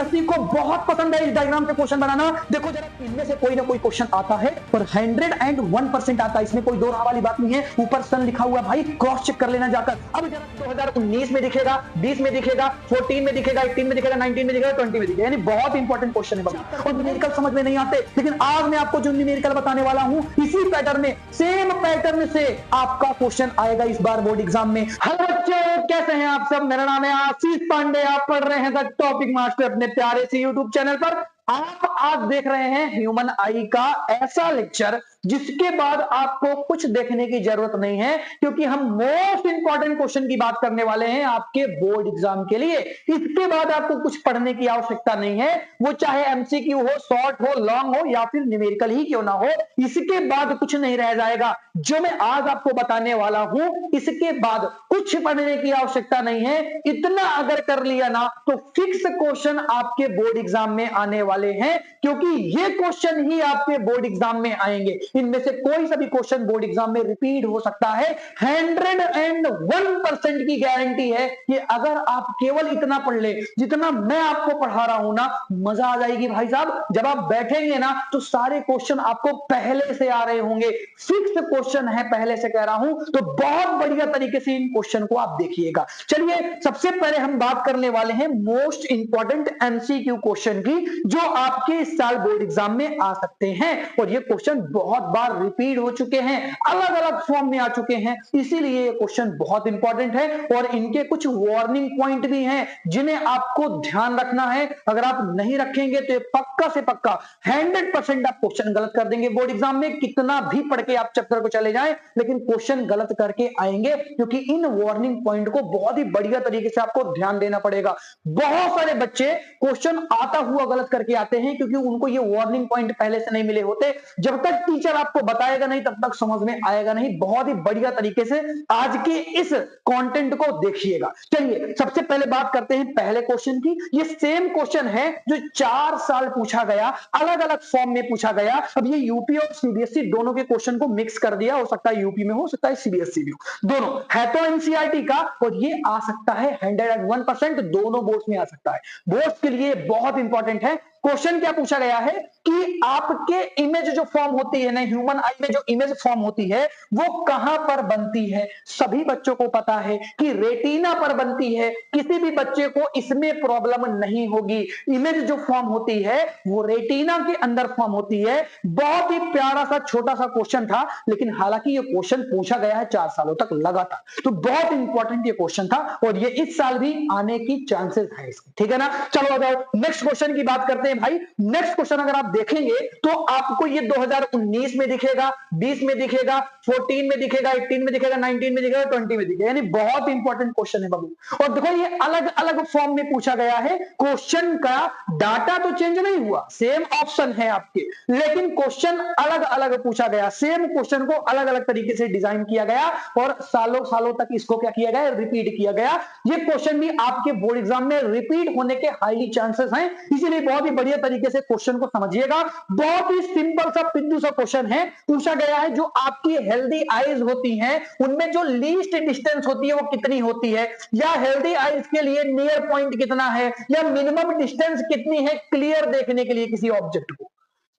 CBSE को बहुत पसंद है इस डायग्राम पे क्वेश्चन बनाना। देखो जरा, इनमें से कोई ना कोई क्वेश्चन आता है पर 101% आता है, इसमें कोई दो राह वाली बात नहीं है। ऊपर सन लिखा हुआ भाई, क्रॉस चेक कर लेना जाकर। अब जरा 2019 में दिखेगा, 20 में दिखेगा, 14 में दिखेगा, 18 में दिखेगा, 19 में दिखेगा, 20 में दिखेगा, यानी बहुत इंपॉर्टेंट क्वेश्चन है बाबा। और न्यूमेरिकल समझ में नहीं आते, लेकिन आज मैं आपको जो न्यूमेरिकल बताने वाला हूं इसी पैटर्न में, सेम पैटर्न से आपका क्वेश्चन आएगा इस बार बोर्ड एग्जाम में। हेलो बच्चों, कैसे हैं आप सब? मेरा नाम है आशीष पांडे, आप पढ़ रहे हैं द टॉपिक मास्टर अपने प्यारे से यूट्यूब चैनल पर। आप आज देख रहे हैं ह्यूमन आई का ऐसा लेक्चर जिसके बाद आपको कुछ देखने की जरूरत नहीं है, क्योंकि हम मोस्ट इंपॉर्टेंट क्वेश्चन की बात करने वाले हैं आपके बोर्ड एग्जाम के लिए। इसके बाद आपको कुछ पढ़ने की आवश्यकता नहीं है, वो चाहे एमसीक्यू हो, शॉर्ट हो, लॉन्ग हो या फिर न्यूमेरिकल ही क्यों ना हो, इसके बाद कुछ नहीं रह जाएगा। जो मैं आज आपको बताने वाला हूं, इसके बाद कुछ पढ़ने की आवश्यकता नहीं है। इतना अगर कर लिया ना तो फिक्स क्वेश्चन आपके बोर्ड एग्जाम में आने वाले हैं, क्योंकि ये क्वेश्चन ही आपके बोर्ड एग्जाम में आएंगे। इनमें से कोई सा भी क्वेश्चन बोर्ड एग्जाम में रिपीट हो सकता है। 101% की गारंटी है कि अगर आप केवल इतना पढ़ ले जितना मैं आपको पढ़ा रहा हूं ना, मजा आ जाएगी भाई साहब। जब आप बैठेंगे ना तो सारे क्वेश्चन आपको पहले से आ रहे होंगे, फिक्स क्वेश्चन है, पहले से कह रहा हूं। तो बहुत बढ़िया तरीके से इन क्वेश्चन को आप देखिएगा। चलिए, सबसे पहले हम बात करने वाले हैं मोस्ट इंपॉर्टेंट एमसीक्यू क्वेश्चन की, जो आपके इस साल बोर्ड एग्जाम में आ सकते हैं। और ये क्वेश्चन बहुत बार रिपीट हो चुके हैं, अलग अलग फॉर्म में आ चुके हैं, इसीलिए ये क्वेश्चन बहुत इंपॉर्टेंट है। और इनके कुछ वार्निंग पॉइंट भी हैं जिन्हें आपको ध्यान रखना है। अगर आप नहीं रखेंगे तो पक्का से पक्का 100% आप क्वेश्चन गलत कर देंगे बोर्ड एग्जाम में। कितना भी पढ़ के आप चैप्टर को चले जाएं, लेकिन क्वेश्चन गलत करके आएंगे, क्योंकि इन वार्निंग पॉइंट को बहुत ही बढ़िया तरीके से आपको ध्यान देना पड़ेगा। बहुत सारे बच्चे क्वेश्चन आता हुआ गलत करके आते हैं, क्योंकि उनको ये वार्निंग पॉइंट पहले से नहीं मिले होते। जब तक टीचर आपको बताएगा नहीं तब तक समझ में आएगा नहीं। बहुत ही बढ़िया तरीके से आज के इस कंटेंट को देखिएगा। चलिए, सबसे पहले बात करते हैं पहले क्वेश्चन की। ये सेम क्वेश्चन है जो 4 साल पूछा गया, अलग अलग फॉर्म में पूछा गया। अब ये यूपी और सीबीएसई दोनों के क्वेश्चन को मिक्स कर दिया। हो सकता है यूपी में हो सकता है सीबीएसई में हो, दोनों है तो एनसीईआरटी का। और ये आ सकता है 101%, दोनों बोर्ड्स में आ सकता है। बोर्ड्स के लिए बहुत इंपॉर्टेंट है। क्वेश्चन क्या पूछा गया है कि आपके इमेज जो फॉर्म होती है ना, ह्यूमन आई में जो इमेज फॉर्म होती है, वो कहां पर बनती है? सभी बच्चों को पता है कि रेटिना पर बनती है। किसी भी बच्चे को इसमें प्रॉब्लम नहीं होगी। इमेज जो फॉर्म होती है वो रेटिना के अंदर फॉर्म होती है। बहुत ही प्यारा सा छोटा सा क्वेश्चन था, लेकिन हालांकि ये क्वेश्चन पूछा गया है 4 सालों तक लगातार, तो बहुत इंपॉर्टेंट ये क्वेश्चन था और ये इस साल भी आने की चांसेस है इसकी। ठीक है ना? चलो आ जाओ नेक्स्ट क्वेश्चन की बात करते हैं भाई। नेक्स्ट क्वेश्चन अगर आप देखेंगे तो आपको ये 2019 में दिखेगा, 20 में दिखेगा, 14 में दिखेगा, 18 में दिखेगा, 19 में दिखेगा, 20 में दिखेगा, यानी बहुत इंपॉर्टेंट क्वेश्चन है बाबू। और देखो, ये अलग अलग फॉर्म में पूछा गया है। क्वेश्चन का डाटा तो चेंज नहीं हुआ, सेम ऑप्शन है आपके, लेकिन क्वेश्चन अलग अलग पूछा गया। सेम क्वेश्चन को अलग अलग तरीके से डिजाइन किया गया और सालों सालों तक इसको क्या किया गया? रिपीट किया गया। ये क्वेश्चन भी आपके बोर्ड एग्जाम में रिपीट होने के हाईली चांसेस हैं, इसीलिए बहुत ही बढ़िया तरीके से क्वेश्चन को समझिएगा। बहुत ही सिंपल सा पिद्दू सा क्वेश्चन है। पूछा गया है जो आपकी हेल्दी आईज होती हैं उनमें जो लीस्ट डिस्टेंस होती है वो कितनी होती है, या हेल्दी आईज के लिए नियर पॉइंट कितना है, या मिनिमम डिस्टेंस कितनी है क्लियर देखने के लिए किसी ऑब्जेक्ट को।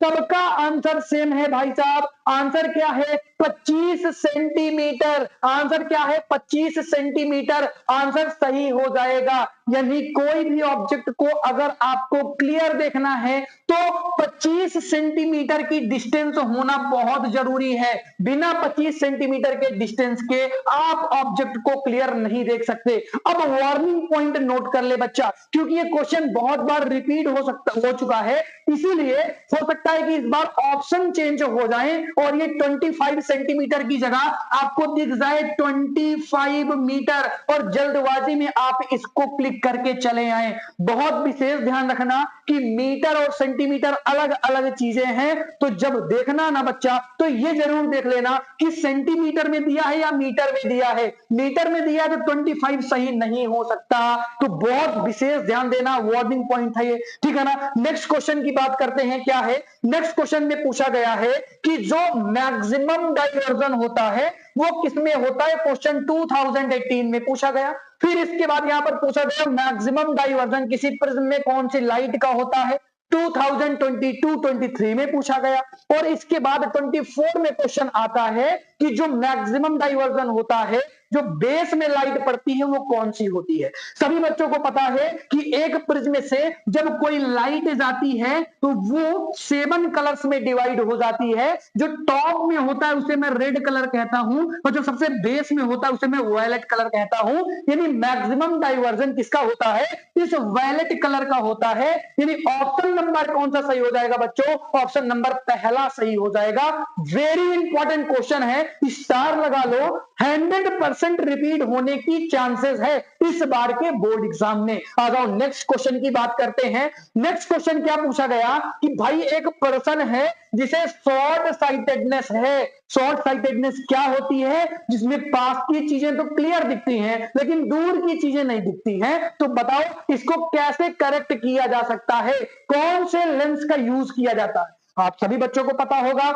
सबका आंसर सेम है भाई साहब। आंसर क्या है? 25 सेंटीमीटर। आंसर क्या है? 25 सेंटीमीटर। आंसर सही हो जाएगा। यानी कोई भी ऑब्जेक्ट को अगर आपको क्लियर देखना है तो 25 सेंटीमीटर की डिस्टेंस होना बहुत जरूरी है। बिना 25 सेंटीमीटर के डिस्टेंस के आप ऑब्जेक्ट को क्लियर नहीं देख सकते। अब वार्निंग पॉइंट नोट कर ले बच्चा, क्योंकि ये क्वेश्चन बहुत बार रिपीट हो चुका है, इसीलिए हो सकता है कि इस बार ऑप्शन चेंज हो जाए और ये 25 सेंटीमीटर की जगह आपको दिख जाए 25 मीटर और जल्दबाजी में आप इसको क्लिक करके चले आए। बहुत विशेष ध्यान रखना कि मीटर और सेंटीमीटर अलग अलग चीजें हैं, तो जब देखना ना बच्चा तो ये जरूर देख लेना कि सेंटीमीटर में दिया है या मीटर में दिया है। मीटर में दिया है तो 25 सही नहीं हो सकता, तो बहुत विशेष ध्यान देना। वार्निंग पॉइंट है ये, ठीक है ना? नेक्स्ट क्वेश्चन की बात करते हैं। क्या है नेक्स्ट क्वेश्चन में? पूछा गया है कि जो मैक्सिमम डाइवर्जन होता है वो किसमें होता है, क्वेश्चन 2018 में पूछा गया। फिर इसके बाद यहां पर पूछा गया मैक्सिमम डाइवर्जन किसी प्रिज्म में कौन सी लाइट का होता है, 2022-23 में पूछा गया। और इसके बाद 24 में क्वेश्चन आता है कि जो मैक्सिमम डाइवर्जन होता है जो बेस में लाइट पड़ती है वो कौन सी होती है। सभी बच्चों को पता है कि एक प्रिज्म से जब कोई लाइट जाती है तो वो 7 कलर्स में डिवाइड हो जाती है। जो टॉप में होता है उसे मैं रेड कलर कहता हूं और जो सबसे बेस में होता है उसे मैं वायलेट कलर कहता हूं। यानी मैक्सिमम डाइवर्जन किसका होता है, इस वायलेट कलर का होता है। यानी ऑप्शन नंबर कौन सा सही हो जाएगा बच्चों, ऑप्शन नंबर पहला सही हो जाएगा। वेरी इंपॉर्टेंट क्वेश्चन है, स्टार लगा लो, 100% रिपीट होने की चांसेस है इस बार के बोर्ड एग्जाम में। आ जाओ नेक्स्ट क्वेश्चन की बात करते हैं। नेक्स्ट क्वेश्चन क्या पूछा गया कि भाई एक पर्सन है जिसे शॉर्ट साइटेडनेस है। शॉर्ट साइटेडनेस क्या होती है, जिसमें पास की चीजें तो क्लियर दिखती हैं लेकिन दूर की चीजें नहीं दिखती हैं। तो बताओ इसको कैसे करेक्ट किया जा सकता है, कौन से लेंस का यूज किया जाता है। आप सभी बच्चों को पता होगा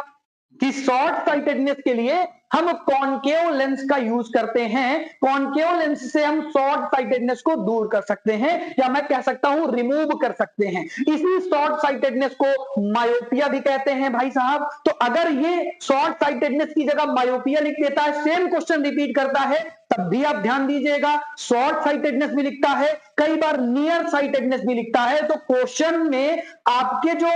कि शॉर्ट साइटेडनेस के लिए हम कॉनकेव लेंस का यूज करते हैं। कॉनकेव लेंस से हम शॉर्ट साइटेडनेस को दूर कर सकते हैं या मैं कह सकता हूं रिमूव कर सकते हैं। इसी शॉर्ट साइटेडनेस को मायोपिया भी कहते हैं भाई साहब। तो अगर ये शॉर्ट साइटेडनेस की जगह मायोपिया लिख देता है, सेम क्वेश्चन रिपीट करता है, तब भी आप ध्यान दीजिएगा शॉर्ट साइटेडनेस भी लिखता है, कई बार नियर साइटेडनेस भी लिखता है। तो क्वेश्चन में आपके जो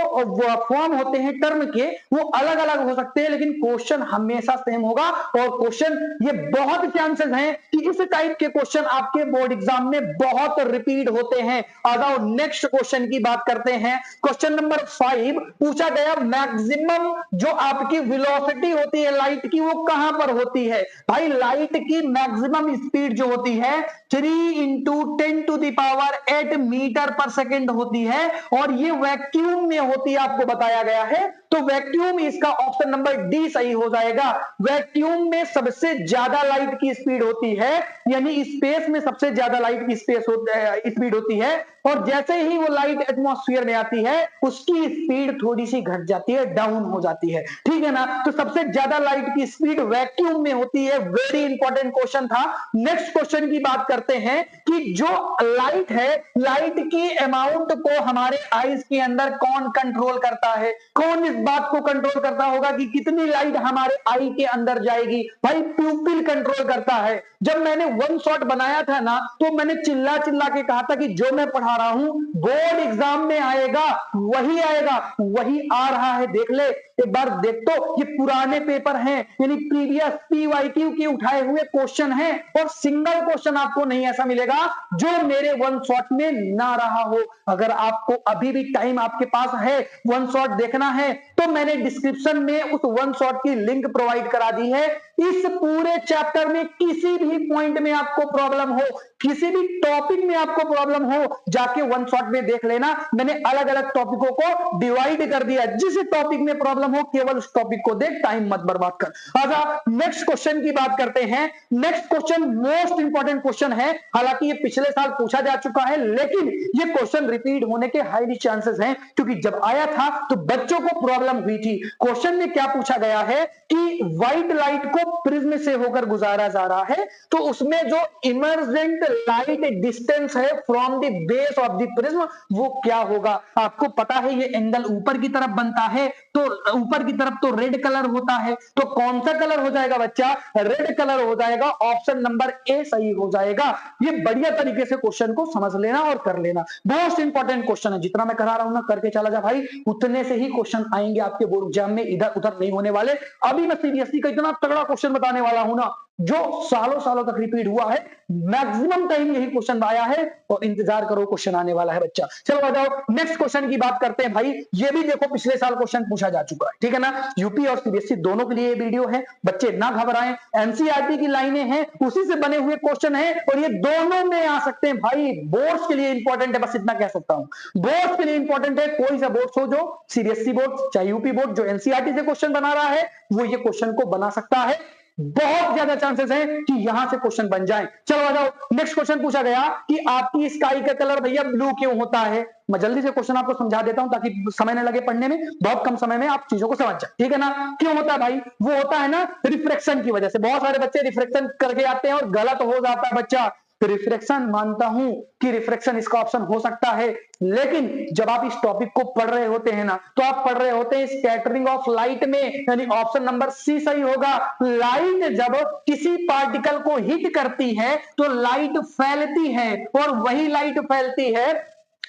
फॉर्म होते हैं टर्म के वो अलग अलग हो सकते हैं लेकिन क्वेश्चन हमेशा सेम होगा। और क्वेश्चन ये बहुत चांसेस हैं कि इस टाइप के क्वेश्चन आपके बोर्ड एग्जाम में बहुत रिपीट होते हैं। आ जाओ नेक्स्ट क्वेश्चन की बात करते हैं। क्वेश्चन नंबर 5 पूछा गया मैक्सिमम जो आपकी वेलोसिटी होती है लाइट की वो कहां पर होती है। भाई लाइट की मैक्सिमम स्पीड जो होती है 3 इंटू 10⁸ मीटर पर सेकेंड होती है और ये वैक्यूम में होती है, आपको बताया गया है। तो वैक्यूम इसका ऑप्शन नंबर डी सही हो जाएगा। वैक्यूम में सबसे ज्यादा लाइट की स्पीड होती है, यानी स्पेस में सबसे ज्यादा लाइट की स्पीड होती है। और जैसे ही वो लाइट एटमॉस्फेयर में आती है उसकी स्पीड थोड़ी सी घट जाती है, डाउन हो जाती है, ठीक है ना। तो सबसे ज्यादा लाइट की स्पीड वैक्यूम में होती है। वेरी इंपॉर्टेंट क्वेश्चन था। नेक्स्ट क्वेश्चन की बात करते हैं कि जो लाइट है, लाइट की अमाउंट को हमारे आईज के अंदर कौन कंट्रोल करता है। कौन इस बात को कंट्रोल करता होगा कि कितनी लाइट हमारे आई के अंदर जाएगी। भाई प्यूपिल कंट्रोल करता है। जब मैंने वन शॉट बनाया था ना तो मैंने चिल्ला चिल्ला के कहा था कि जो मैं पढ़ा रहा हूं बोर्ड एग्जाम में आएगा वही आएगा, वही आ रहा है। देख ले एक बार, देख तो ये पुराने पेपर हैं, यानी प्रीवियस पीवाईक्यू के उठाए हुए क्वेश्चन हैं और सिंगल क्वेश्चन आपको नहीं ऐसा मिलेगा जो मेरे वन शॉट में ना रहा हो। अगर आपको अभी भी टाइम आपके पास है वन शॉट देखना है तो मैंने डिस्क्रिप्शन में उस वन शॉट की लिंक प्रोवाइड करा दी है। इस पूरे चैप्टर में किसी भी पॉइंट में आपको प्रॉब्लम हो, किसी भी टॉपिक में आपको प्रॉब्लम हो, जाके वन शॉट में देख लेना। मैंने अलग अलग टॉपिकों को डिवाइड कर दिया, जिस टॉपिक में प्रॉब्लम हो केवल उस टॉपिक को देख, टाइम मत बर्बाद कर। आजा नेक्स्ट क्वेश्चन की बात करते हैं। Next question most important question है। हालांकि ये पिछले साल पूछा जा चुका है लेकिन ये क्वेश्चन रिपीट होने के हाईली चांसेस हैं क्योंकि जब आया था तो बच्चों को प्रॉब्लम हुई थी। क्वेश्चन में क्या पूछा गया है कि व्हाइट लाइट को प्रिज्म से होकर गुजारा जा रहा है तो उसमें जो इमर्जेंट लाइट डिस्टेंस है from the base of the prism वो क्या होगा। आपको पता है ये एंगल ऊपर की तरफ बनता है तो ऊपर की तरफ तो रेड कलर होता है। तो कौन सा कलर हो जाएगा बच्चा, रेड कलर हो जाएगा। ऑप्शन नंबर ए सही हो जाएगा। ये बढ़िया तरीके से क्वेश्चन को समझ लेना और कर लेना। मोस्ट इंपॉर्टेंट क्वेश्चन है, जितना मैं करा रहा हूं ना करके चला जा भाई, उतने से ही क्वेश्चन आएंगे आपके बोर्ड एग्जाम में, इधर उधर नहीं होने वाले। अभी मैं सीबीएसई का इतना तगड़ा क्वेश्चन बताने वाला हूं ना जो सालों सालों तक रिपीट हुआ है, मैक्सिमम टाइम यही क्वेश्चन आया है और इंतजार करो क्वेश्चन आने वाला है बच्चा। चलो आ जाओ नेक्स्ट क्वेश्चन की बात करते हैं। भाई ये भी देखो पिछले साल क्वेश्चन पूछा जा चुका है, ठीक है ना। यूपी और सीबीएसई दोनों के लिए ये वीडियो है, बच्चे ना घबराएं। एनसीईआरटी की लाइनें हैं, उसी से बने हुए क्वेश्चन है और ये दोनों में आ सकते हैं। भाई बोर्ड्स के लिए इंपॉर्टेंट है, बस इतना कह सकता हूं। बोर्ड्स के लिए इंपॉर्टेंट है, कोई सा बोर्ड हो जो सीबीएसई बोर्ड चाहे यूपी बोर्ड जो एनसीईआरटी से क्वेश्चन बना रहा है वो ये क्वेश्चन को बना सकता है। बहुत ज्यादा चांसेस है कि यहां से क्वेश्चन बन जाए। चलो आ जाओ, नेक्स्ट क्वेश्चन पूछा गया कि आपकी स्काई का कलर भैया ब्लू क्यों होता है। मैं जल्दी से क्वेश्चन आपको समझा देता हूं ताकि समय न लगे पढ़ने में, बहुत कम समय में आप चीजों को समझ जाए, ठीक है ना। क्यों होता है भाई, वो होता है ना रिफ्रेक्शन की वजह से। बहुत सारे बच्चे रिफ्रेक्शन करके आते हैं और गलत हो जाता है बच्चा। तो रिफ्रेक्शन, मानता हूं कि रिफ्रेक्शन इसका ऑप्शन हो सकता है, लेकिन जब आप इस टॉपिक को पढ़ रहे होते हैं ना, तो आप पढ़ रहे होते हैं स्कैटरिंग ऑफ लाइट में, यानी ऑप्शन नंबर सी सही होगा। लाइट जब किसी पार्टिकल को हिट करती है तो लाइट फैलती है, और वही लाइट फैलती है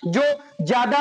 जो ज्यादा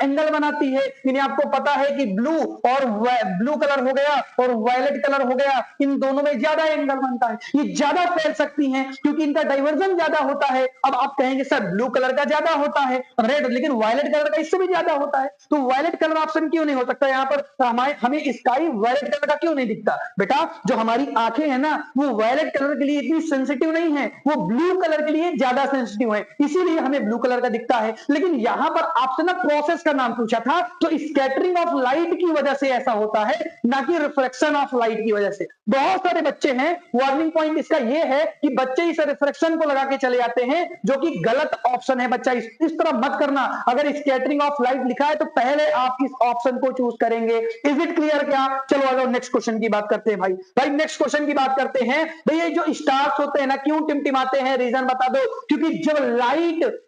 एंगल बनाती है। यानी आपको पता है कि ब्लू और ब्लू कलर हो गया और वायलेट कलर हो गया, इन दोनों में ज्यादा एंगल बनता है, ये ज्यादा फैल सकती हैं क्योंकि इनका डाइवर्जन ज्यादा होता है। अब आप कहेंगे सर ब्लू कलर का ज्यादा होता है रेड, लेकिन वायलेट कलर का इससे भी ज्यादा होता है, तो वायलेट कलर ऑप्शन क्यों नहीं हो सकता यहाँ पर। हमें स्काई वायलेट कलर का क्यों नहीं दिखता बेटा। जो हमारी आंखें हैं ना, वो वायलेट कलर के लिए इतनी सेंसिटिव नहीं है, वो ब्लू कलर के लिए ज्यादा सेंसिटिव है, इसीलिए हमें ब्लू कलर का दिखता है। लेकिन यहां पर आपसे ना प्रोसेस का नाम पूछा था, तो स्कैटरिंग ऑफ लाइट की वजह से ऐसा होता है, ना कि रिफ्लेक्शन ऑफ लाइट की वजह से। बहुत सारे बच्चे हैं, वार्निंग पॉइंट इसका यह है कि बच्चे इस रिफ्लेक्शन को लगा के चले जाते हैं, जो कि गलत ऑप्शन है। बच्चा इस तरह मत करना। अगर स्कैटरिंग ऑफ लाइट लिखा है तो पहले आप इस ऑप्शन को चूज करेंगे। इज इट क्लियर क्या। चलो अगर नेक्स्ट क्वेश्चन की बात करते हैं भाई नेक्स्ट क्वेश्चन की बात करते हैं। भैया जो स्टार्स होते हैं ना, क्यों टिमटिमाते हैं, रीजन बता दो। क्योंकि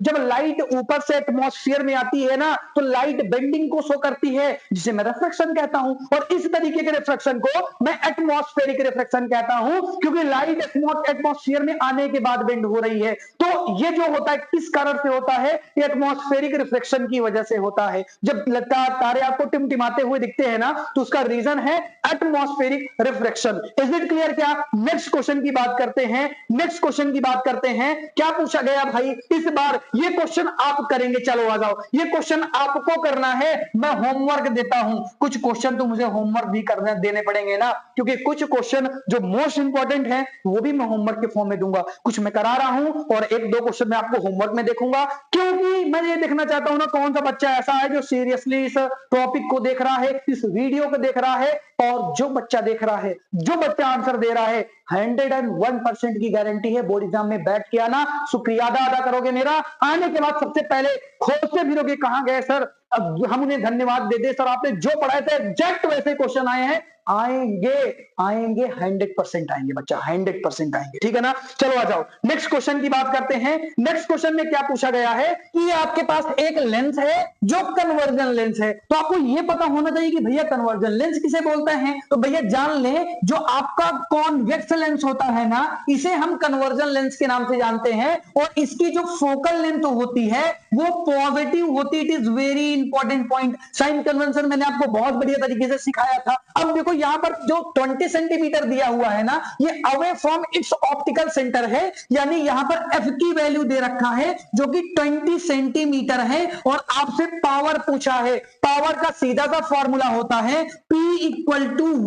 जब लाइट ऊपर से एटमॉस्फेयर में आती है ना, तो लाइट बेंडिंग को शो करती है, जिसे मैं रिफ्लेक्शन कहता हूं। और इस तरीके के रिफ्लेक्शन को मैं एटमॉस्फेरिक रिफ्लेक्शन कहता हूं, क्योंकि लाइट एटमॉस्फेयर में आने के बाद बेंड हो रही है। तो ये जो होता है किस कारण से होता है, एटमॉस्फेरिक रिफ्लेक्शन की वजह से होता है। जब लगता तारे आपको टिमटिमाते हुए दिखते हैं ना, तो उसका रीजन है atmospheric reflection. Is it clear क्या। नेक्स्ट क्वेश्चन की बात करते हैं। नेक्स्ट क्वेश्चन की बात करते हैं, क्या पूछा गया भाई इस बार। ये क्वेश्चन आप करेंगे, चलो आ जाओ, ये क्वेश्चन आपको करना है। मैं होमवर्क देता हूं, कुछ क्वेश्चन तो मुझे होमवर्क भी करने देने पड़ेंगे ना, क्योंकि कुछ क्वेश्चन जो मोस्ट इंपॉर्टेंट है वो भी मैं होमवर्क के फॉर्म में दूंगा। कुछ मैं करा रहा हूं और एक दो क्वेश्चन मैं आपको होमवर्क में देखूंगा, क्योंकि मैं ये देखना चाहता हूं ना कौन सा बच्चा ऐसा है जो सीरियसली इस टॉपिक को देख रहा है, इस वीडियो को देख रहा है। और जो बच्चा देख रहा है, जो बच्चा आंसर दे रहा है, 101% की गारंटी है बोर्ड एग्जाम में बैठ के आना। शुक्रिया अदा करोगे मेरा। आने के बाद सबसे पहले खोजते फिरोगे कहां गए सर, अब हम उन्हें धन्यवाद दे दे, सर आपने जो पढ़ाए थे एग्जैक्ट वैसे क्वेश्चन आए हैं। आएंगे 100% आएंगे बच्चा, 100% आएंगे, ठीक है ना। चलो आ जाओ नेक्स्ट क्वेश्चन की बात करते हैं। नेक्स्ट क्वेश्चन में क्या पूछा गया है कि आपके पास एक लेंस है जो कन्वर्जन लेंस है। तो आपको यह पता होना चाहिए कि भैया कन्वर्जन लेंस किसे बोलते हैं। तो भैया जान ले, जो आपका कॉन्वेक्स लेंस होता है ना, इसे हम कन्वर्जन लेंस के नाम से जानते हैं। और इसकी जो फोकल लेंथ होती है वो पॉजिटिव होती है। It is very important point. Sign convention मैंने आपको बहुत बढ़िया तरीके से सिखाया था। अब देखो यहां पर जो 20 सेंटीमीटर दिया हुआ है ना, ये away from its optical centre है, यानी यहां पर एफ की वैल्यू दे रखा है जो कि 20 सेंटीमीटर है। और आपसे पावर पूछा है। पावर का सीधा सा फॉर्मूला होता है P =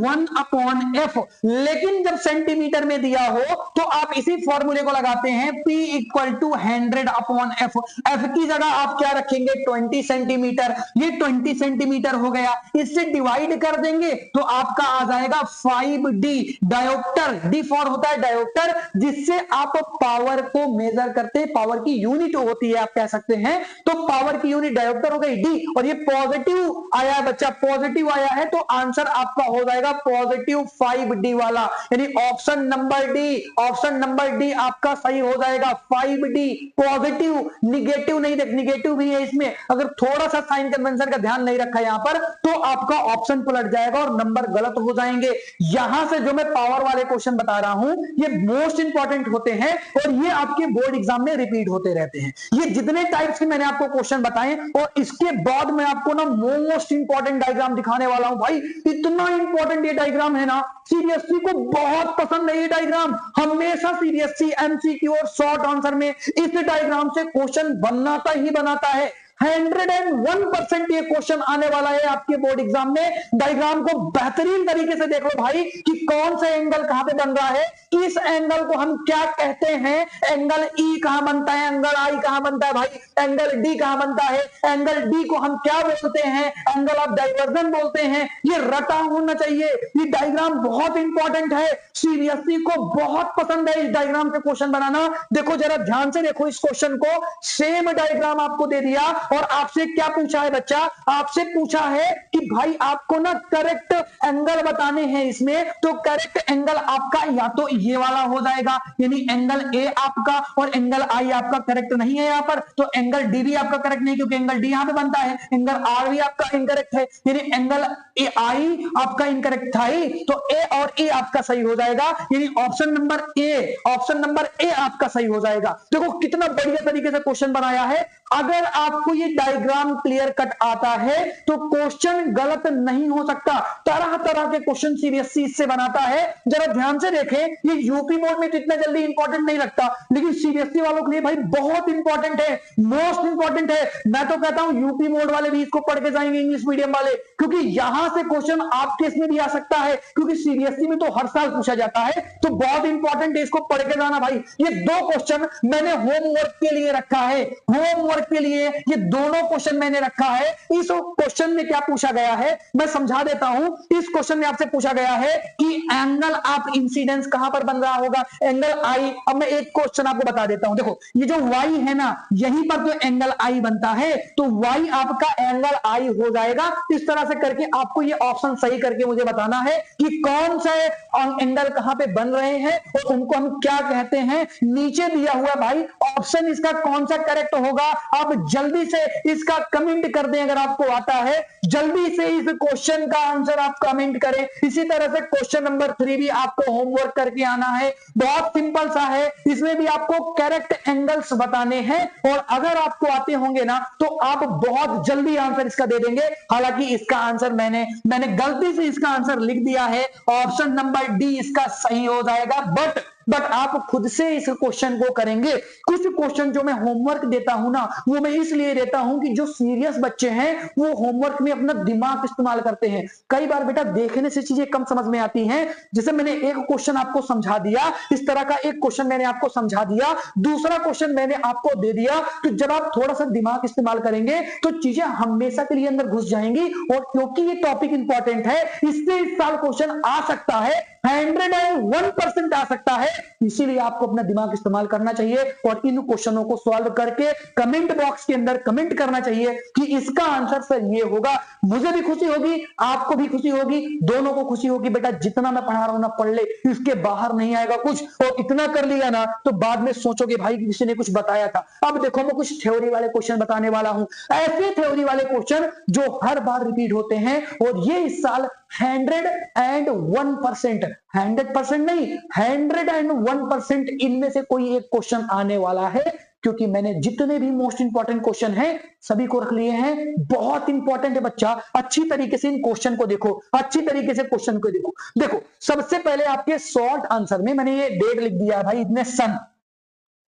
1/f। लेकिन जब सेंटीमीटर में दिया हो तो आप इसी फॉर्मूले को लगाते हैं P = 100/f। f की जगह आप क्या रखेंगे 20 सेंटीमीटर। ये 20 सेंटीमीटर हो गया, इससे डिवाइड कर देंगे तो आपका आ जाएगा 5D डायोप्टर। D फॉर होता है डायोप्टर, जिससे आप पावर को मेजर करते हैं। पावर की यूनिट होती है, आप कह सकते हैं। तो पावर की यूनिट डायोप्टर हो गई D। और ये पॉजिटिव आया है बच्चा, पॉजिटिव आया है, तो आंसर आपका हो जाएगा पॉजिटिव 5D वाला, यानी option number D. Option number D आपका सही हो जाएगा 5D पॉजिटिव। निगेटिव नहीं, निगेटिव भी है इसमें। अगर थोड़ा सा साइन कन्वेंशन का ध्यान नहीं रखा यहां पर, तो आपका ऑप्शन पलट जाएगा और नंबर गलत हो जाएंगे। यहां से जो मैं पावर वाले क्वेश्चन बता रहा हूं, ये मोस्ट इंपॉर्टेंट होते हैं और ये आपके बोर्ड एग्जाम में रिपीट होते रहते हैं। ये जितने टाइप्स के मैंने आपको क्वेश्चन बताए, और इसके बाद मैं आपको ना मोस्ट इंपॉर्टेंट डायग्राम दिखाने वाला हूं। भाई इतना इंपॉर्टेंट ये डायग्राम है ना, सीबीएसई को बहुत पसंद है ये डायग्राम। हमेशा सीबीएसई एमसीक्यू और शॉर्ट आंसर में इस डायग्राम से क्वेश्चन बनाता ही बनाता है। 101% ये क्वेश्चन आने वाला है आपके बोर्ड एग्जाम में। डायग्राम को बेहतरीन तरीके से देख लो भाई कि कौन सा एंगल कहां पे बन रहा है, इस एंगल को हम क्या कहते हैं, एंगल ई कहां बनता है, एंगल आई कहां बनता है भाई, एंगल डी कहां बनता है, एंगल डी को हम क्या बोलते हैं, एंगल ऑफ डाइवर्जन बोलते हैं। ये रटा होना चाहिए। ये डायग्राम बहुत इंपॉर्टेंट है, सीबीएसई को बहुत पसंद है इस डायग्राम पे क्वेश्चन बनाना। देखो जरा ध्यान से देखो इस क्वेश्चन को, सेम डायग्राम आपको दे दिया और आपसे क्या पूछा है बच्चा, आपसे पूछा है कि भाई आपको ना करेक्ट एंगल बताने हैं इसमें, तो करेक्ट एंगल आपका या तो ये वाला हो जाएगा, यानी एंगल ए आपका और एंगल आई आपका करेक्ट नहीं है यहां पर, तो एंगल डी भी आपका करेक्ट नहीं क्योंकि एंगल डी यहां पे बनता है, एंगल आर भी आपका इनकरेक्ट है, यानी एंगल ए आई आपका इनकरेक्ट था ही, तो ए और ए आपका सही हो जाएगा, यानी ऑप्शन नंबर ए आपका सही हो जाएगा। देखो कितना बढ़िया तरीके से क्वेश्चन बनाया है। अगर आपको ये डायग्राम क्लियर कट आता है तो क्वेश्चन गलत नहीं हो सकता। तरह तरह के क्वेश्चन सीबीएसई इससे बनाता है। जरा ध्यान से देखें, ये यूपी बोर्ड में तो इतना जल्दी इंपॉर्टेंट नहीं लगता, लेकिन सीबीएसई वालों के लिए भाई बहुत इंपॉर्टेंट है, मोस्ट इंपॉर्टेंट है। मैं तो कहता हूं यूपी बोर्ड वाले भी इसको पढ़ के जाएंगे, इंग्लिश मीडियम वाले, क्योंकि यहां से क्वेश्चन आपके इसमें भी आ सकता है, क्योंकि सीबीएसई में तो हर साल पूछा जाता है, तो बहुत इंपॉर्टेंट है, इसको पढ़ के जाना भाई। ये दो क्वेश्चन मैंने होमवर्क के लिए रखा है, होमवर्क के लिए ये दोनों क्वेश्चन मैंने रखा है। इस क्वेश्चन में क्या पूछा गया है मैं समझा देता हूं। इस क्वेश्चन में आपसे पूछा गया है कि एंगल ऑफ इंसिडेंस कहां पर बन रहा होगा, एंगल आई। अब मैं एक क्वेश्चन आपको बता देता हूं, देखो ये जो वाई है ना, यहीं पर तो एंगल आई बनता है, तो वाई आपका एंगल आई हो जाएगा। इस तरह से करके आपको ये ऑप्शन सही करके मुझे बताना है कि कौन से एंगल कहां पे बन रहे हैं और उनको हम क्या कहते हैं। नीचे दिया हुआ भाई ऑप्शन इसका कौन सा करेक्ट होगा, आप जल्दी से इसका कमेंट कर दें अगर आपको आता है, जल्दी से इस क्वेश्चन का आंसर आप कमेंट करें। इसी तरह से क्वेश्चन नंबर 3 भी आपको होमवर्क करके आना है, बहुत सिंपल सा है, इसमें भी आपको करेक्ट एंगल्स बताने हैं और अगर आपको आते होंगे ना तो आप बहुत जल्दी आंसर इसका दे देंगे। हालांकि इसका आंसर मैंने गलती से इसका आंसर लिख दिया है, ऑप्शन नंबर डी इसका सही हो जाएगा, बट आप खुद से इस क्वेश्चन को करेंगे। कुछ क्वेश्चन जो मैं होमवर्क देता हूं ना, वो मैं इसलिए देता हूं कि जो सीरियस बच्चे हैं वो होमवर्क में अपना दिमाग इस्तेमाल करते हैं। कई बार बेटा देखने से चीजें कम समझ में आती हैं। जैसे मैंने एक क्वेश्चन आपको समझा दिया, इस तरह का एक क्वेश्चन मैंने आपको समझा दिया, दूसरा क्वेश्चन मैंने आपको दे दिया, तो जब आप थोड़ा सा दिमाग इस्तेमाल करेंगे तो चीजें हमेशा के लिए अंदर घुस जाएंगी। और क्योंकि ये टॉपिक इंपॉर्टेंट है, इससे इस साल क्वेश्चन आ सकता है, 101% आ सकता है, इसीलिए आपको अपना दिमाग इस्तेमाल करना चाहिए और इन क्वेश्चनों को सॉल्व करके कमेंट बॉक्स के अंदर कमेंट करना चाहिए कि इसका आंसर सर ये होगा। मुझे भी खुशी होगी, आपको भी खुशी होगी, दोनों को खुशी होगी। बेटा जितना मैं पढ़ा रहा हूं ना पढ़ ले, इसके बाहर नहीं आएगा कुछ, और इतना कर लिया ना तो बाद में सोचोगे भाई किसी ने कुछ बताया था। अब देखो मैं कुछ थ्योरी वाले क्वेश्चन बताने वाला हूं, ऐसे थ्योरी वाले क्वेश्चन जो हर बार रिपीट होते हैं, और ये इस साल 101%, 100% नहीं 101% इनमें से कोई एक क्वेश्चन आने वाला है, क्योंकि मैंने जितने भी मोस्ट इंपॉर्टेंट क्वेश्चन हैं सभी को रख लिए हैं। बहुत इंपॉर्टेंट है बच्चा, अच्छी तरीके से इन क्वेश्चन को देखो, अच्छी तरीके से क्वेश्चन को देखो। देखो सबसे पहले आपके शॉर्ट आंसर में मैंने ये डेट लिख दिया है भाई, इतने सन,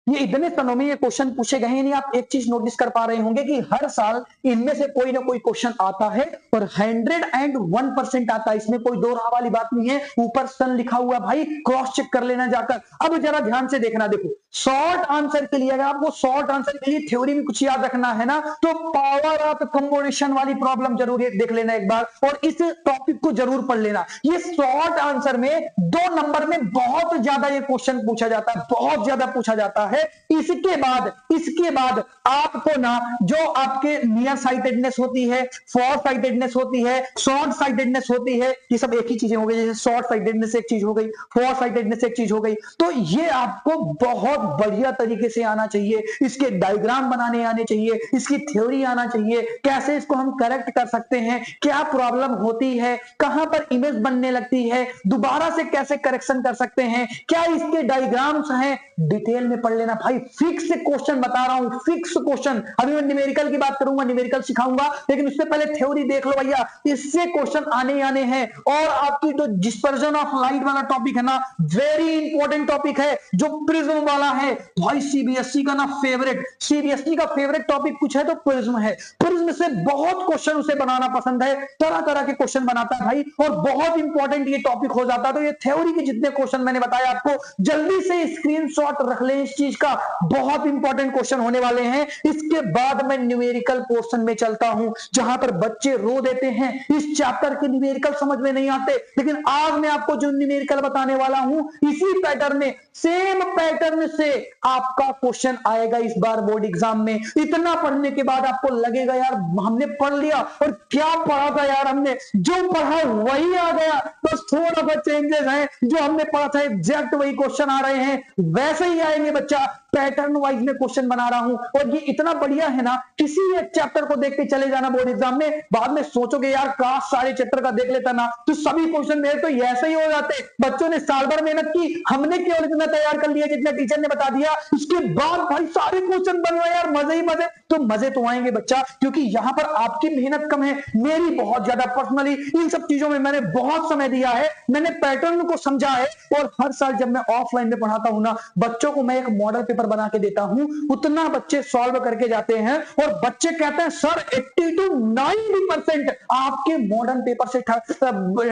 ये इतने सनों में ये क्वेश्चन पूछे गए हैं। नहीं आप एक चीज नोटिस कर पा रहे होंगे कि हर साल इनमें से कोई ना कोई क्वेश्चन आता है और 101% आता है, इसमें कोई दो राह वाली बात नहीं है। ऊपर सन लिखा हुआ भाई, क्रॉस चेक कर लेना जाकर। अब जरा ध्यान से देखना, देखो शॉर्ट आंसर के लिए, अगर आपको शॉर्ट आंसर के लिए थ्योरी में कुछ याद रखना है ना, तो पावर ऑफ कंपोजिशन वाली प्रॉब्लम जरूर देख लेना एक बार और इस टॉपिक को जरूर पढ़ लेना। ये शॉर्ट आंसर में 2 नंबर में बहुत ज्यादा ये क्वेश्चन पूछा जाता है, बहुत ज्यादा पूछा जाता है। इसके बाद आपको ना जो आपके नियर साइटेडनेस होती है, फॉर साइटेडनेस होती है, शॉर्ट साइटेडनेस होती है, ये सब एक ही चीजें हो गई। जैसे शॉर्ट साइटेडनेस एक चीज हो गई, फॉर साइटेडनेस एक चीज हो गई, तो ये आपको बहुत बढ़िया तरीके से आना चाहिए। इसके डायग्राम बनाने आने चाहिए, इसकी थ्योरी आना चाहिए, कैसे इसको हम करेक्ट कर सकते हैं, क्या प्रॉब्लम होती है, कहां पर इमेज बनने लगती है, दोबारा से कैसे करेक्शन कर सकते हैं, क्या इसके डायग्राम्स हैं, डिटेल में पढ़ लेना भाई। फिक्स क्वेश्चन बता रहा हूं, फिक्स क्वेश्चन। अभी मैं न्यूमेरिकल की बात करूंगा, न्यूमेरिकल सिखाऊंगा, लेकिन उससे पहले थ्योरी देख लो भैया, इससे क्वेश्चन आने हैं। और आपकी जो डिस्पर्जन ऑफ लाइट वाला टॉपिक है ना, वेरी इंपॉर्टेंट टॉपिक है, जो प्रिज्म वाला क्या है भाई, सीबीएसई का ना सीबीएसई का फेवरेट टॉपिक कुछ है तो प्रिज्म है। प्रिज्म से बहुत क्वेश्चन उसे बनाना पसंद है, तरह तरह के क्वेश्चन बनाता है भाई, और बहुत इंपॉर्टेंट ये टॉपिक हो जाता है। तो ये थ्योरी के जितने क्वेश्चन मैंने बताया आपको, जल्दी से स्क्रीनशॉट रख लें इस चीज का, बहुत इंपॉर्टेंट क्वेश्चन होने वाले हैं। इसके बाद मैं न्यूमेरिकल पोर्शन में चलता हूं, जहां पर बच्चे रो देते हैं इस चैप्टर के न्यूमेरिकल समझ में नहीं आते, लेकिन आज मैं आपको जो न्यूमेरिकल बताने वाला हूं इसी पैटर्न में, सेम पैटर्न से आपका क्वेश्चन आएगा इस बार बोर्ड एग्जाम में। इतना पढ़ने के बाद आपको लगेगा यार हमने पढ़ लिया, और क्या पढ़ा था यार, हमने जो पढ़ा वही आ गया, बस थोड़ा सा चेंजेस है, जो हमने पढ़ा था एग्जैक्ट वही क्वेश्चन आ रहे हैं, वैसे ही आएंगे बच्चा। पैटर्न वाइज में क्वेश्चन बना रहा हूं, और ये इतना बढ़िया है ना, किसी एक चैप्टर को देख के चले जाना बोर्ड एग्जाम में, बाद में सोचोगे यार काश सारे चैप्टर का देख लेता ना, तो सभी क्वेश्चन मेरे तो ऐसे ही हो जाते। बच्चों ने साल भर मेहनत की, हमने केवल इतना तैयार कर लिया जितना टीचर ने बता दिया, उसके बाद भाई सारे क्वेश्चन बन रहे यार, मजे ही मजे। तो मजे तो आएंगे बच्चा, क्योंकि यहां पर आपकी मेहनत कम है, मेरी बहुत ज्यादा। पर्सनली इन सब चीजों में मैंने बहुत समय दिया है, मैंने पैटर्न को समझा है, और हर साल जब मैं ऑफलाइन में पढ़ाता हूं ना, बच्चों को मैं एक मॉडल पेपर बना के देता हूं, उतना बच्चे सॉल्व करके जाते हैं, और बच्चे कहते हैं सर 80 to 90% आपके मॉडर्न पेपर से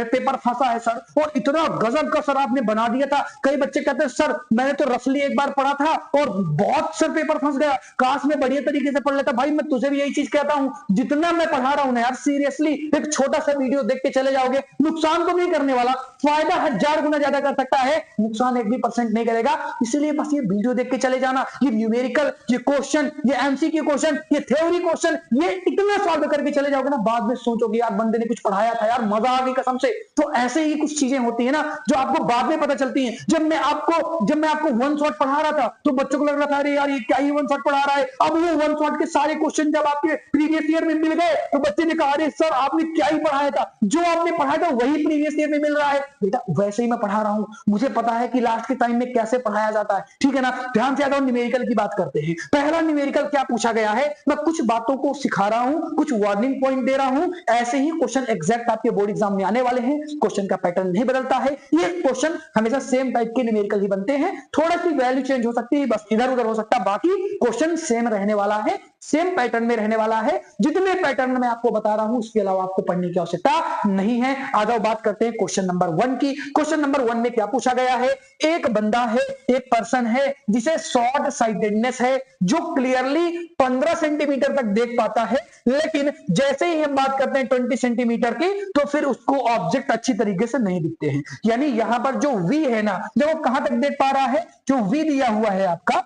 पेपर फंसा है सर, और इतना गजब का सर आपने बना दिया था। कई बच्चे कहते हैं सर मैंने तो रफली एक बार पढ़ा था और बहुत सर पेपर फंस गया, काश मैं बढ़िया तरीके से पढ़ लेता। भाई मैं तुझे भी यही चीज कहता हूं, जितना मैं पढ़ा रहा हूं ना यार, सीरियसली एक छोटा सा वीडियो देख के चले जाओगे, नुकसान तो नहीं करने वाला, फायदा 1000 गुना ज्यादा कर सकता है, नुकसान 1% नहीं करेगा। इसलिए बस ये वीडियो देख के चले जाना, ये न्यूमेरिकल, ये क्वेश्चन, ये एमसीक्यू क्वेश्चन, ये थ्योरी क्वेश्चन, ये इतना सॉल्व करके चले जाओगे ना, बाद में सोचोगे यार बंदे ने कुछ पढ़ाया था यार, मजा आ गई कसम से। तो ऐसे ही कुछ चीजें होती है ना जो आपको बाद में पता चलती हैं। जब मैं आपको वन शॉट पढ़ा रहा था तो बच्चों को लग रहा था अरे यार ये क्या ही वन शॉट पढ़ा रहा है। अब वो वन शॉट के सारे क्वेश्चन जब आपके प्रीवियस ईयर में मिल गए तो बच्चे ने कहा अरे सर आपने क्या ही पढ़ाया था, जो आपने पढ़ाया था वही प्रीवियस ईयर में मिल रहा है। बेटा वैसे ही मैं पढ़ा रहा हूं, मुझे पता है कि लास्ट के टाइम में कैसे पढ़ाया जाता है, ठीक है ना। ध्यान से आ जाओ, न्यूमेरिकल की बात करते हैं। पहला न्यूमेरिकल क्या पूछा गया है, मैं कुछ बातों को सिखा रहा हूं, कुछ वार्निंग पॉइंट दे रहा हूं, ऐसे ही क्वेश्चन एग्जैक्ट आपके बोर्ड एग्जाम में आने वाले हैं। क्वेश्चन का पैटर्न नहीं बदलता है, ये क्वेश्चन हमेशा सेम टाइप के न्यूमेरिकल ही बनते हैं, थोड़ा सी वैल्यू चेंज हो सकती है, बस इधर उधर हो सकता है, बाकी क्वेश्चन सेम रहने वाला है, सेम पैटर्न में रहने वाला है। जितने पैटर्न मैं आपको बता रहा हूं उसके अलावा आपको पढ़ने की आवश्यकता नहीं है। आ जाओ बात करते हैं क्वेश्चन नंबर 1 की। क्वेश्चन नंबर 1 में क्या पूछा गया है, एक बंदा है, एक पर्सन है जिसे शॉर्ट साइटेडनेस है, जो क्लियरली 15 सेंटीमीटर तक देख पाता है, लेकिन जैसे ही हम बात करते हैं 20 सेंटीमीटर की तो फिर उसको ऑब्जेक्ट अच्छी तरीके से नहीं दिखते हैं। यानी यहां पर जो V है ना, जो वो कहां तक देख पा रहा है, जो V दिया हुआ है आपका,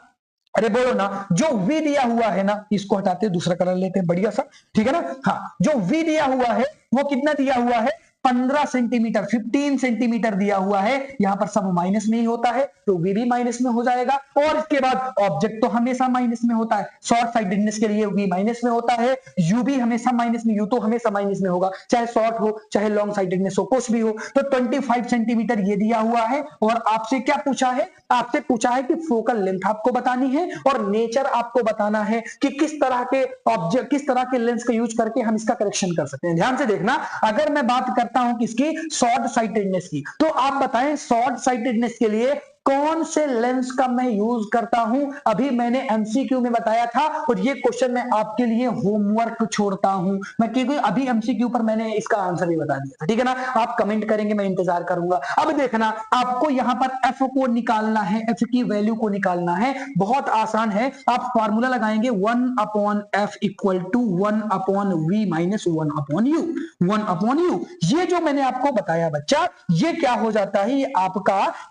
अरे बोलो ना, जो V दिया हुआ है ना, इसको हटाते हैं, दूसरा कलर लेते हैं बढ़िया सा, ठीक है ना। हाँ, जो V दिया हुआ है वो कितना दिया हुआ है, 15 सेंटीमीटर, 15 सेंटीमीटर दिया हुआ है। यहां पर सब माइनस में ही होता है तो V भी माइनस में हो जाएगा, और इसके बाद ऑब्जेक्ट तो हमेशा माइनस में होता है, शॉर्ट साइटेडनेस के लिए V माइनस में होता है, U भी हमेशा माइनस में, U तो हमेशा माइनस में होगा, चाहे शॉर्ट हो चाहे लॉन्ग साइटेडनेस हो, कुछ भी हो। तो 25 सेंटीमीटर ये दिया हुआ है, और आपसे क्या पूछा है, आपसे पूछा है कि फोकल लेंथ आपको बतानी है और नेचर आपको बताना है कि किस तरह के ऑब्जेक्ट, किस तरह के लेंस का यूज करके हम इसका करेक्शन कर सकते हैं। ध्यान से देखना, अगर मैं बात करता हूं किसकी, शॉर्ट साइटेडनेस की, तो आप बताएं शॉर्ट साइटेडनेस के लिए कौन से लेंस का मैं यूज करता हूं। अभी मैंने एमसीक्यू में बताया था, और ये क्वेश्चन मैं आपके लिए होमवर्क छोड़ता हूं मैं, क्योंकि अभी एमसीक्यू पर मैंने इसका आंसर भी बता दिया था, ठीक है ना। आप कमेंट करेंगे, मैं इंतजार करूंगा। अब देखना, आपको यहां पर एफ को निकालना है, एफ की वैल्यू को निकालना है, बहुत आसान है। आप फॉर्मूला लगाएंगे 1/f equal to 1/v minus 1/u, 1/u। ये जो मैंने आपको बताया बच्चा, ये क्या हो जाता है,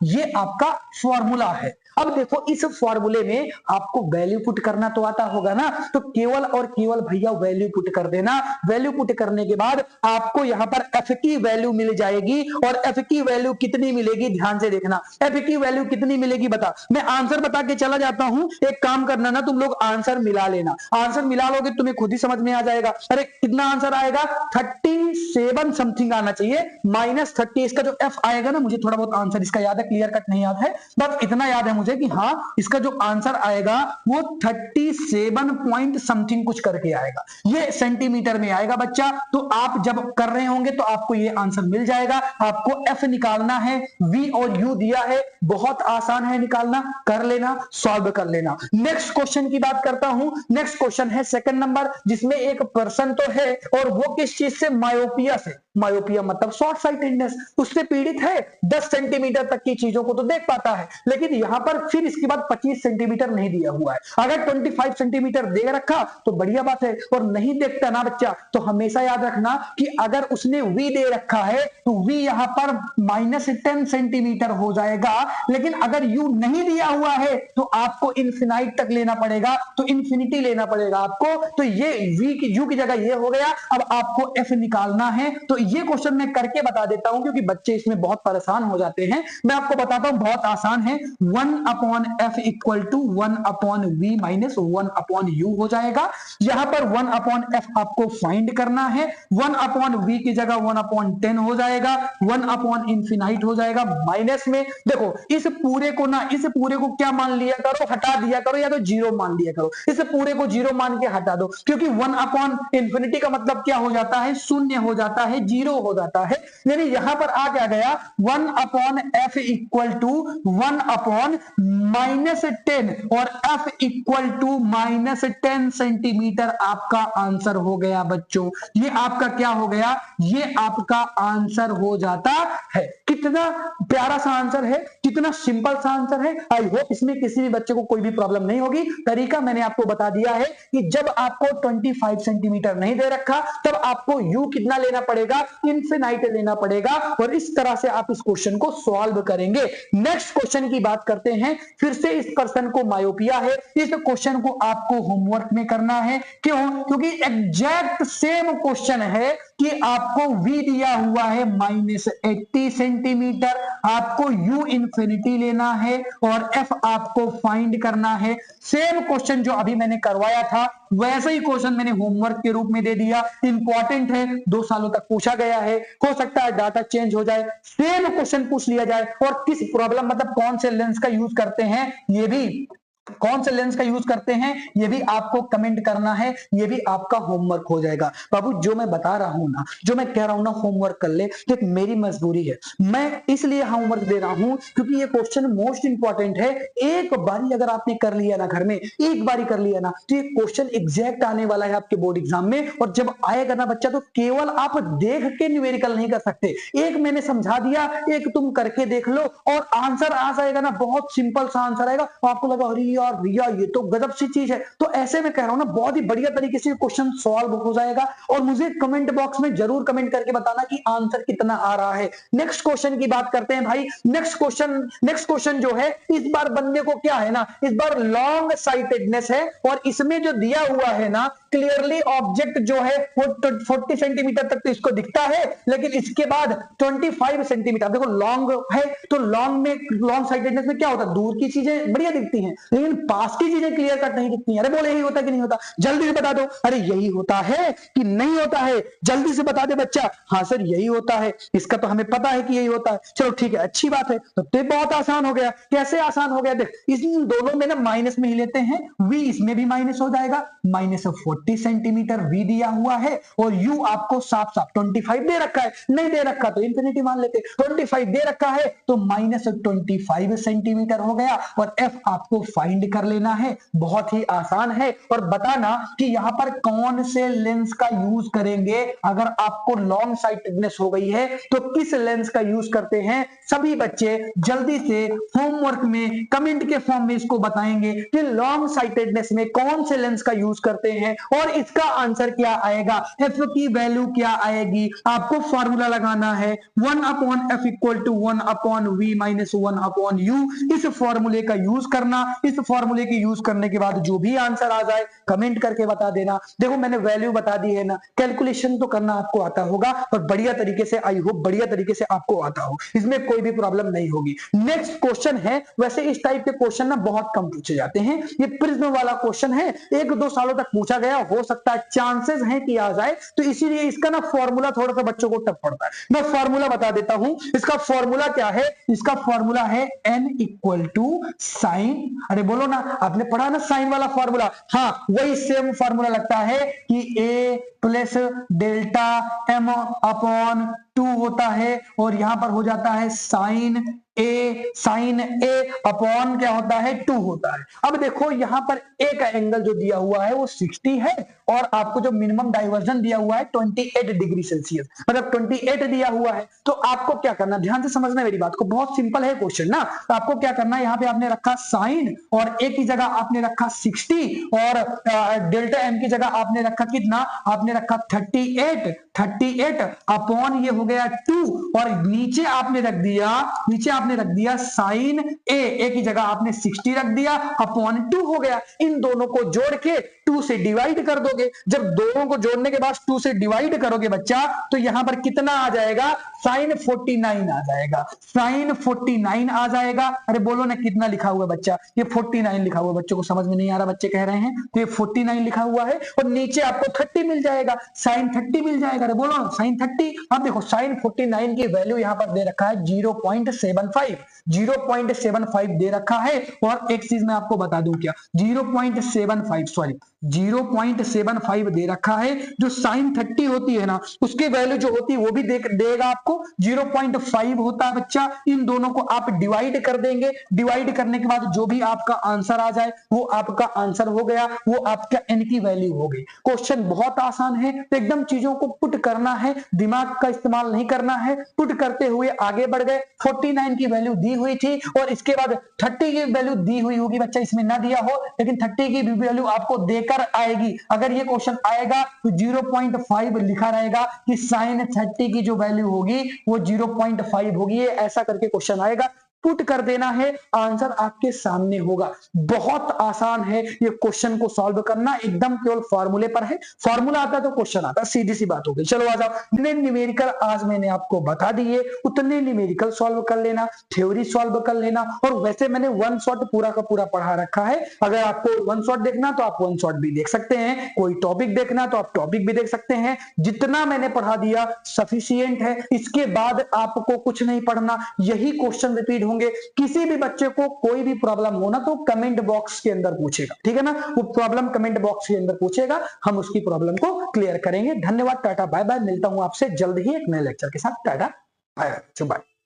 ये आपका फॉर्मूला है। अब देखो, इस फॉर्मूले में आपको वैल्यू पुट करना तो आता होगा ना, तो केवल और केवल भैया वैल्यू पुट कर देना। वैल्यू पुट करने के बाद आपको यहां पर एफ की वैल्यू मिल जाएगी, और एफ की वैल्यू कितनी मिलेगी, ध्यान से देखना, एफ की वैल्यू कितनी मिलेगी बता। मैं आंसर बता के चला जाता हूं, एक काम करना ना, तुम लोग आंसर मिला लेना, आंसर मिला लोगे तुम्हें खुद ही समझ में आ जाएगा। अरे कितना आंसर आएगा, 37 समथिंग आना चाहिए, -30। इसका जो एफ आएगा ना, मुझे थोड़ा बहुत आंसर इसका याद है, क्लियर कट नहीं याद है, बस इतना याद है मुझे। समझे कि हाँ इसका जो आंसर आएगा वो 37 पॉइंट समथिंग कुछ करके आएगा, ये सेंटीमीटर में आएगा बच्चा। तो आप जब कर रहे होंगे तो आपको ये आंसर मिल जाएगा। आपको एफ निकालना है, वी और यू दिया है, बहुत आसान है निकालना, कर लेना, सॉल्व कर लेना। नेक्स्ट क्वेश्चन की बात करता हूं। नेक्स्ट क्वेश्चन है सेकंड नंबर, जिसमें एक पर्सन तो है और वो किस चीज से, मायोपिया से, मायोपिया मतलब शॉर्ट साइटेडनेस, उससे पीड़ित है। 10 सेंटीमीटर तक की चीजों को तो देख पाता है, लेकिन यहां पर फिर इसके बाद 25 सेंटीमीटर नहीं दिया हुआ है। अगर 25 सेंटीमीटर दे रखा तो बढ़िया बात है, और नहीं देखता ना बच्चा तो हमेशा याद रखना कि अगर उसने वी दे रखा है तो वी यहां पर -10 सेंटीमीटर हो जाएगा। लेकिन अगर यू नहीं दिया हुआ है तो आपको इन्फिनाइट तक लेना पड़ेगा, तो इन्फिनिटी लेना पड़ेगा आपको। तो ये वी की यू की जगह ये हो गया। अब आपको एफ निकालना है, तो ये क्वेश्चन मैं करके बता देता हूं क्योंकि बच्चे इसमें बहुत परेशान हो जाते हैं। मैं आपको बताता हूं, बहुत आसान है। 1/f equal to 1/v minus 1/u हो जाएगा। यहां पर 1/f आपको फाइंड करना है। 1/v की जगह 1/10 हो जाएगा, 1/इन्फिनाइट हो जाएगा। माइनस में देखो इस पूरे को ना, इस पूरे को क्या मान लिया करो, हटा दिया करो, या तो जीरो मान लिया करो। इस पूरे को जीरो मान के हटा दो, क्योंकि 1/इन्फिनिटी का मतलब क्या हो जाता है, शून्य हो जाता है, जीरो हो जाता है। यानी यहां पर आ क्या गया, 1/f इक्वल टू 1/-10 और f इक्वल टू -10 सेंटीमीटर आपका आंसर हो गया बच्चों। ये आपका क्या हो गया, ये आपका आंसर हो जाता है। कितना प्यारा सा आंसर है, कितना सिंपल सा आंसर है। आई होप इसमें किसी भी बच्चे को कोई भी प्रॉब्लम नहीं होगी। तरीका मैंने आपको बता दिया है कि जब आपको 25 सेंटीमीटर नहीं दे रखा तब आपको यू कितना लेना पड़ेगा, इन्फिनाइट लेना पड़ेगा, और इस तरह से आप इस क्वेश्चन को सॉल्व करेंगे। नेक्स्ट क्वेश्चन की बात करते हैं। फिर से इस पर्सन को मायोपिया है, इस क्वेश्चन को आपको होमवर्क में करना है। क्यों, क्योंकि एग्जैक्ट सेम क्वेश्चन है कि आपको v दिया हुआ है -80 सेंटीमीटर, आपको u इंफिनिटी लेना है और f आपको फाइंड करना है। सेम क्वेश्चन जो अभी मैंने करवाया था वैसे ही क्वेश्चन मैंने होमवर्क के रूप में दे दिया। इंपॉर्टेंट है, 2 सालों तक पूछा गया है, हो सकता है डाटा चेंज हो जाए, सेम क्वेश्चन पूछ लिया जाए। और किस प्रॉब्लम मतलब कौन से लेंस का यूज करते हैं, ये भी कौन से लेंस का यूज करते हैं ये भी आपको कमेंट करना है, ये भी आपका होमवर्क हो जाएगा। बाबू जो मैं बता रहा हूं ना, जो मैं कह रहा हूं ना, होमवर्क कर ले, तो मेरी मजबूरी है, मैं इसलिए होमवर्क दे रहा हूं क्योंकि ये क्वेश्चन मोस्ट इंपॉर्टेंट है। एक बारी अगर आपने कर लिया ना घर में, एक बारी कर लिया ना, तो ये क्वेश्चन एग्जैक्ट आने वाला है आपके बोर्ड एग्जाम में। और जब आएगा ना बच्चा, तो केवल आप देख के न्यूमेरिकल नहीं कर सकते। एक मैंने समझा दिया, एक तुम करके देख लो और आंसर आ जाएगा ना, बहुत सिंपल सा आंसर आएगा। आपको लगा अरे यार भैया ये तो गजब सी चीज है, तो ऐसे में कह रहा हूं ना, बहुत ही बढ़िया तरीके से क्वेश्चन सॉल्व हो जाएगा। और मुझे कमेंट बॉक्स में जरूर कमेंट करके बताना कि आंसर कितना आ रहा है। नेक्स्ट क्वेश्चन की बात करते हैं भाई। नेक्स्ट क्वेश्चन जो है, इस बार बंदे को क्या है ना, इस बार लॉन्ग साइटेडनेस है और इसमें जो दिया हुआ है ना, क्लियरली ऑब्जेक्ट जो है वो 40 सेंटीमीटर तक तो इसको दिखता है, लेकिन इसके बाद 25 सेंटीमीटर, देखो लॉन्ग है तो लॉन्ग साइटेडनेस में क्या होता है, दूर की चीजें बढ़िया दिखती हैं, लेकिन पास की चीजें क्लियर कट नहीं दिखती हैं। अरे बोले यही होता है कि नहीं होता, जल्दी से बता दो। अरे यही होता है कि नहीं होता है, जल्दी से बता दे बच्चा। हाँ सर यही होता है, इसका तो हमें पता है कि यही होता है। चलो ठीक है, अच्छी बात है, तो बहुत आसान हो गया। कैसे आसान हो गया, देख इन दोनों में ना माइनस में ही लेते हैं, v इसमें भी माइनस हो जाएगा, -40 सेंटीमीटर v दिया हुआ है और u आपको साफ साफ 25 दे रखा है, नहीं दे रखा तो इंफिनिटी मान लेते, 25 दे रखा है तो -25 सेंटीमीटर हो गया। और f आपको फाइंड कर लेना है, बहुत ही आसान है। और बताना कि यहां पर कौन से लेंस का यूज करेंगे। अगर आपको लॉन्ग साइटेडनेस हो गई है तो किस लेंस का यूज करते हैं। सभी बच्चे जल्दी से होमवर्क में कमेंट के फॉर्म में इसको बताएंगे कि लॉन्ग साइटेडनेस में कौन से लेंस का यूज करते हैं और इसका आंसर क्या आएगा, f की वैल्यू क्या आएगी। आपको फॉर्मूला लगाना है 1/f equal to 1/v minus 1/u। इस फॉर्मूले का यूज करना, इस फॉर्मूले के यूज करने के बाद जो भी आंसर आ जाए कमेंट करके बता देना। देखो मैंने वैल्यू बता दी है ना, कैलकुलेशन तो करना आपको आता होगा और बढ़िया तरीके से, आई होप बढ़िया तरीके से आपको आता हो, इसमें कोई भी प्रॉब्लम नहीं होगी। नेक्स्ट क्वेश्चन है, वैसे इस टाइप के क्वेश्चन ना बहुत कम पूछे जाते हैं, ये प्रिज्म वाला क्वेश्चन है, 1-2 सालों तक पूछा गया गया, हो सकता है चांसेस हैं कि आ जाए, तो इसीलिए इसका ना फॉर्मूला थोड़ा सा बच्चों को टफ पड़ता है। मैं फॉर्मूला बता देता हूं, इसका फॉर्मूला क्या है, इसका फॉर्मूला है n इक्वल टू साइन, अरे बोलो ना, आपने पढ़ा ना साइन वाला फॉर्मूला, हाँ वही सेम फॉर्मूला लगता है कि a plus delta m upon 2 होता है, और यहां पर हो जाता है साइन ए अपॉन क्या होता है 2 होता है। अब देखो यहां पर ए का एंगल जो दिया हुआ है वो 60 है, और आपको जो मिनिमम डाइवर्जन दिया हुआ है 28 डिग्री सेल्सियस, मतलब 28 दिया हुआ है। तो आपको क्या करना, ध्यान से समझना मेरी बात को, बहुत सिंपल है क्वेश्चन ना। तो आपको क्या करना है, यहाँ पे आपने रखा साइन, और ए की जगह आपने रखा 60, और डेल्टा एम की जगह आपने रखा कितना, आपने रखा 38 अपॉन ये हो गया 2, और नीचे आपने रख दिया साइन ए की जगह आपने 60 रख दिया, अपॉन 2 हो गया। इन दोनों को जोड़ के 2 से डिवाइड कर दोगे, जब दोनों को जोड़ने के बाद 2 से डिवाइड करोगे बच्चा, तो यहां पर कितना आ जाएगा, साइन 49 आ जाएगा, साइन 49 आ जाएगा। अरे बोलो ना कितना लिखा हुआ है बच्चा, ये 49 लिखा हुआ है, बच्चों को समझ में नहीं आ रहा, बच्चे कह रहे हैं, तो ये 49 लिखा हुआ है, और नीचे आपको 30 मिल जाएगा, साइन 30 मिल जाएगा। अरे बोलो साइन 30। अब देखो साइन 49 की वैल्यू यहां पर दे रखा है 0.75 दे रखा है, और एक चीज मैं आपको बता दूं क्या, 0.75 दे रखा है, जो साइन 30 होती है ना उसकी वैल्यू जो होती है वो भी देगा आपको 0.5 होता है बच्चा। इन दोनों को आप डिवाइड कर देंगे, डिवाइड करने के बाद जो भी आपका आंसर आ जाए वो आपका आंसर हो गया, वो आपका एन की वैल्यू हो गई। क्वेश्चन बहुत आसान है, तो एकदम चीजों को पुट करना है, दिमाग का इस्तेमाल नहीं करना है, पुट करते हुए आगे बढ़ गए। 49 की वैल्यू दी हुई थी, और इसके बाद 30 की वैल्यू दी हुई होगी बच्चा, इसमें ना दिया हो लेकिन 30 की वैल्यू आपको देकर आएगी। अगर ये क्वेश्चन आएगा तो 0.5 लिखा रहेगा कि साइन 30 की जो वैल्यू होगी वो 0.5 होगी, ऐसा करके क्वेश्चन आएगा, पुट कर देना है, आंसर आपके सामने होगा। बहुत आसान है ये क्वेश्चन को सॉल्व करना, एकदम केवल फॉर्मूले पर है, फॉर्मूला आता है तो क्वेश्चन आता है, सीधी सी बात हो गई। चलो आ जाओ, जितने न्यूमेरिकल आज मैंने आपको बता दिए उतने न्यूमेरिकल सॉल्व कर लेना, थ्योरी सॉल्व कर लेना, और वैसे मैंने वन शॉट पूरा का पूरा पढ़ा रखा है। अगर आपको वन शॉट देखना तो आप वन शॉट भी देख सकते हैं, कोई टॉपिक देखना तो आप टॉपिक भी देख सकते हैं, जितना मैंने पढ़ा दिया सफिशिएंट है। इसके बाद आपको कुछ नहीं पढ़ना, यही क्वेश्चन रिपीट होंगे। किसी भी बच्चे को कोई भी प्रॉब्लम होना तो कमेंट बॉक्स के अंदर पूछेगा, ठीक है ना, वो प्रॉब्लम कमेंट बॉक्स के अंदर पूछेगा, हम उसकी प्रॉब्लम को क्लियर करेंगे। धन्यवाद, टाटा बाय बाय, मिलता हूं आपसे जल्द ही एक नए लेक्चर के साथ, टाटा बाय बाय।